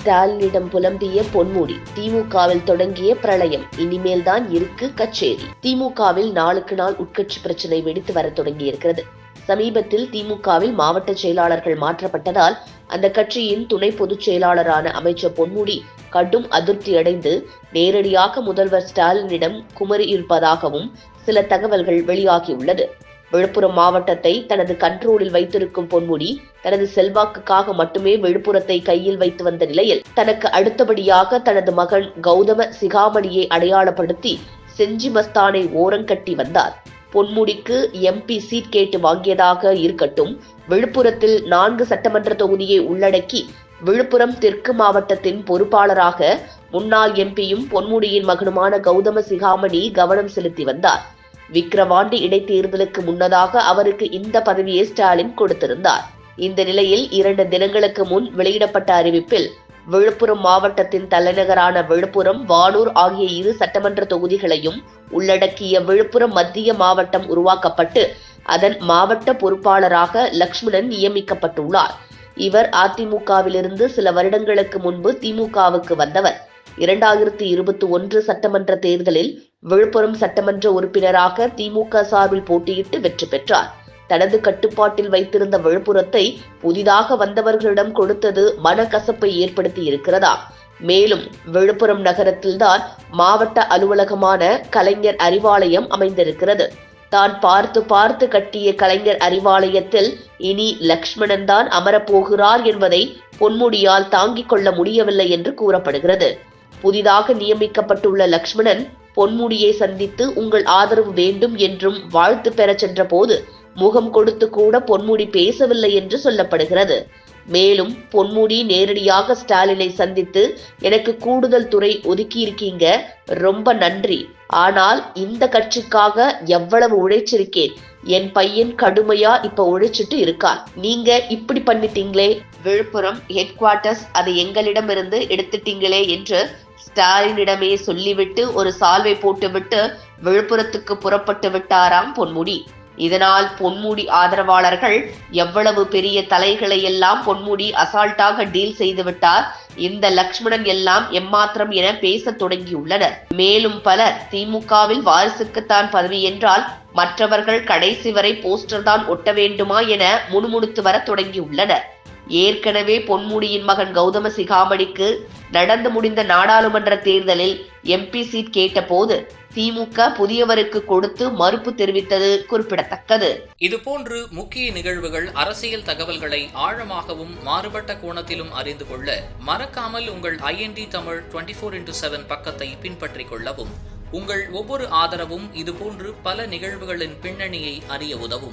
ஸ்டாலினிடம் புலம்பிய பொன்முடி. திமுகவில் தொடங்கிய பிரளயம், இனிமேல் தான் இருக்கு கச்சேரி. திமுகவில் நாளுக்கு நாள் உட்கட்சி பிரச்சனை வெடித்து வர தொடங்கியிருக்கிறது. சமீபத்தில் திமுகவில் மாவட்ட செயலாளர்கள் மாற்றப்பட்டதால் அந்த கட்சியின் துணை பொதுச் செயலாளரான அமைச்சர் பொன்முடி கடும் அதிருப்தியடைந்து நேரடியாக முதல்வர் ஸ்டாலினிடம் குமரியிருப்பதாகவும் சில தகவல்கள் வெளியாகியுள்ளது. விழுப்புரம் மாவட்டத்தை தனது கண்ட்ரோலில் வைத்திருக்கும் பொன்முடி தனது செல்வாக்குக்காக மட்டுமே விழுப்புரத்தை கையில் வைத்து வந்த நிலையில் தனக்கு அடுத்தபடியாக தனது மகன் கௌதம சிகாமணியை அடையாளப்படுத்தி செஞ்சி மஸ்தானை ஓரங்கட்டி வந்தார். பொன்முடிக்கு எம்பி சீட் கேட்டு வாங்கியதாக இருக்கட்டும், விழுப்புரத்தில் 4 சட்டமன்ற தொகுதியை உள்ளடக்கி விழுப்புரம் தெற்கு மாவட்டத்தின் பொறுப்பாளராக முன்னாள் எம்பியும் பொன்முடியின் மகனுமான கௌதம சிகாமணி கவனம் செலுத்தி வந்தார். விக்கிரவாண்டி இடைத்தேர்தலுக்கு முன்னதாக அவருக்கு இந்த பதவியை ஸ்டாலின் கொடுத்திருந்தார். இந்த நிலையில் 2 தினங்களுக்கு முன் வெளியிடப்பட்ட அறிவிப்பில் விழுப்புரம் மாவட்டத்தின் தலைநகரான விழுப்புரம், வானூர் ஆகிய 2 சட்டமன்ற தொகுதிகளையும் உள்ளடக்கிய விழுப்புரம் மத்திய மாவட்டம் உருவாக்கப்பட்டு அதன் மாவட்ட பொறுப்பாளராக லக்ஷ்மணன் நியமிக்கப்பட்டுள்ளார். இவர் அதிமுகவிலிருந்து சில வருடங்களுக்கு முன்பு திமுகவுக்கு வந்தவர். 2021 சட்டமன்ற தேர்தலில் விழுப்புரம் சட்டமன்ற உறுப்பினராக திமுக சார்பில் போட்டியிட்டு வெற்றி பெற்றார். தனது கட்டுப்பாட்டில் வைத்திருந்த விழுப்புரத்தை புதிதாக வந்தவர்களிடம் கொடுத்தது மனக்கசப்பை ஏற்படுத்தி இருக்கிறதா? மேலும் விழுப்புரம் நகரத்தில்தான் மாவட்ட அலுவலகமான கலைஞர் அறிவாலயம் அமைந்திருக்கிறது. தான் பார்த்து பார்த்து கட்டிய கலைஞர் அறிவாலயத்தில் இனி லக்ஷ்மணன் தான் அமரப்போகிறார் என்பதை பொன்முடியால் தாங்கிக் கொள்ள முடியவில்லை என்று கூறப்படுகிறது. புதிதாக நியமிக்கப்பட்டுள்ள லக்ஷ்மணன் பொன்முடியை சந்தித்து உங்கள் ஆதரவு வேண்டும் என்றும் வாழ்த்து பெற சென்ற போது முகம் கொடுத்து கூட பொன்முடி பேசவில்லை என்று சொல்லப்படுகிறது. மேலும் பொன்முடி நேரடியாக ஸ்டாலினை சந்தித்து எனக்கு கூடுதல் துறை ஒதுக்கியிருக்கீங்க, ரொம்ப நன்றி. ஆனால் இந்த கட்சிக்காக எவ்வளவு உழைச்சிருக்கேன், என் பையன் கடுமையா இப்ப உழைச்சிட்டு இருக்கான், நீங்க இப்படி பண்ணிட்டீங்களே, விழுப்புரம் ஹெட் குவார்ட்டர்ஸ் அதை எங்களிடமிருந்து எடுத்துட்டீங்களே என்று ஸ்டாலினிடமே சொல்லிவிட்டு ஒரு சால்வை போட்டுவிட்டு விழுப்புரத்துக்கு புறப்பட்டு விட்டாராம் பொன்முடி. இதனால் பொன்முடி ஆதரவாளர்கள் எவ்வளவு பெரிய தலைகளை எல்லாம் பொன்முடி அசால்ட்டாக டீல் செய்து விட்டார், இந்த லக்ஷ்மணன் எல்லாம் எம்மாத்திரம் என பேசத் தொடங்கியுள்ளனர். மேலும் பலர் திமுகவில் வாரிசுக்குத்தான் பதவி என்றால் மற்றவர்கள் கடைசி வரை போஸ்டர் தான் ஒட்ட வேண்டுமா என முணுமுணுத்து வர தொடங்கியுள்ளனர். ஏற்கனவே பொன்முடியின் மகன் கௌதம சிகாமணிக்கு நடந்து முடிந்த நாடாளுமன்ற தேர்தலில் எம்பி சீட் கேட்டபோது திமுக புதியவருக்கு கொடுத்து மறுப்பு தெரிவித்தது குறிப்பிடத்தக்கது. இதுபோன்று முக்கிய நிகழ்வுகள், அரசியல் தகவல்களை ஆழமாகவும் மாறுபட்ட கோணத்திலும் அறிந்து கொள்ள மறக்காமல் உங்கள் IND தமிழ் 24x7 பக்கத்தை பின்பற்றிக் கொள்ளவும். உங்கள் ஒவ்வொரு ஆதரவும் இதுபோன்று பல நிகழ்வுகளின் பின்னணியை அறிய உதவும்.